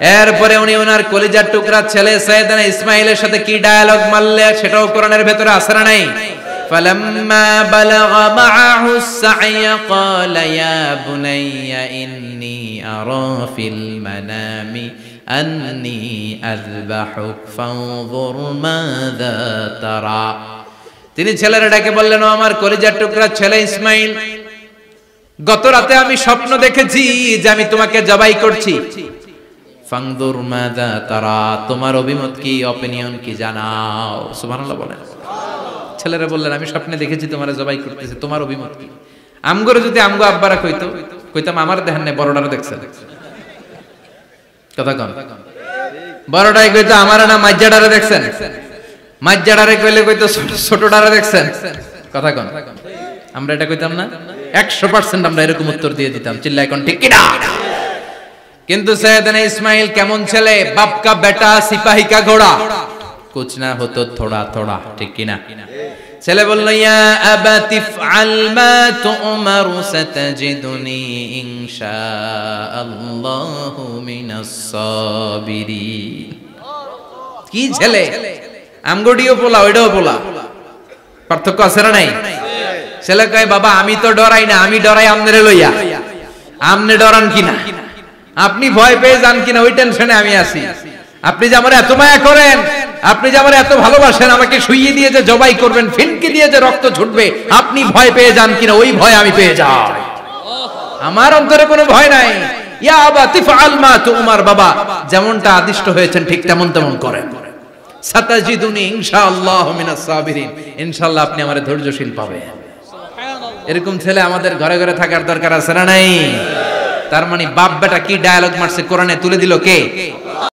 এরপরে উনি ওনার কলিজার টুকরা ছেলে সাইয়েদনা ইসমাঈলের সাথে কি ডায়ালগ মারলে সেটাও কোরআনের ভেতরে আছে না নাই? ফালাম্মা বালাগা মাআহু السعي قال يا بني إني أرى في المنام أني أذبحك فانظر ماذا ترى। তিনি ছেলেরা ডেকে বললেন, ও আমার কলিজার টুকরা ছেলে ইসমাঈল, গত রাতে আমি স্বপ্ন দেখেছি যে আমি তোমাকে জবাই করছি। ফাংদুর মাযা তারা, তোমার অভিমত কি, অপিনিয়ন কি জানাও। সুবহানাল্লাহ বলেন। ছেলেরা বললেন, আমি স্বপ্নে দেখেছি তোমারে জবাই করতেছে, তোমার অভিমত কি? আমগরে যদি আমগো আব্বারা কইতাম আমার দেখেন না, বড়টারে দেখছেন। কথা কন, বড়টাই কইতো আমার না মাজ্জাডারে দেখছেন, মাজ্জাডারে কইলে কইতো ছোটটারে দেখছেন। কথা কন, আমরা এটা কইতাম না? 100% আমরা এরকম উত্তর দিয়ে দিতাম, চিল্লায় কোন ঠিক কিনা? কিন্তু সৈয়দনা ইসমাঈল কেমন ছেলে, বাপ কা বেটা সিপাহী কা ঘোড়া, কুছ না হতো থোড়া থোড়া, ঠিক কিনা? ছেলে বলল, ইয়া আবাতি ফআল মা তু'মারু সাতাজিদুনি ইনশাআল্লাহু মিনাস সাবিরিন। কি ছেলে, আমগডিও পোলা ওইটাও পোলা, পার্থক্য আছে না নাই? ছেলে কয়, বাবা আমি তো ডরাই না, আমি ডরাই আমনেরে লইয়া। আমনে ডরান কিনা, আপনি ভয় পেয়ে যান কিনা ওই টেনশনে আমি আছি। আপনি যে আমার এত মায়া করেন, আপনি যে আমার এত ভালোবাসেন, আমাকে শুইয়ে দিয়ে যে জবাই করবেন, ফিনকি দিয়ে যে রক্ত ছুটবে, আপনি ভয় পেয়ে যান কিনা ওই ভয় আমি পেয়ে যাই। আমার অন্তরে কোনো ভয় নাই। ইয়া আবাতি ফাআল মা তু'মার, বাবা যেমনটা আদিষ্ট হয়েছেন ঠিক তেমন তেমন করেন। সাতাজিদুনি ইনশাআল্লাহু মিনাস সাবিরিন, ইনশাআল্লাহ আপনি আমারে ধৈর্যশীল পাবেন। এরকম ছেলে আমাদের ঘরে ঘরে থাকার দরকার আছে না নাই? তার মানে বাপ বেটা কি ডায়ালগ মারছে কোরআনে তুলে দিল কে?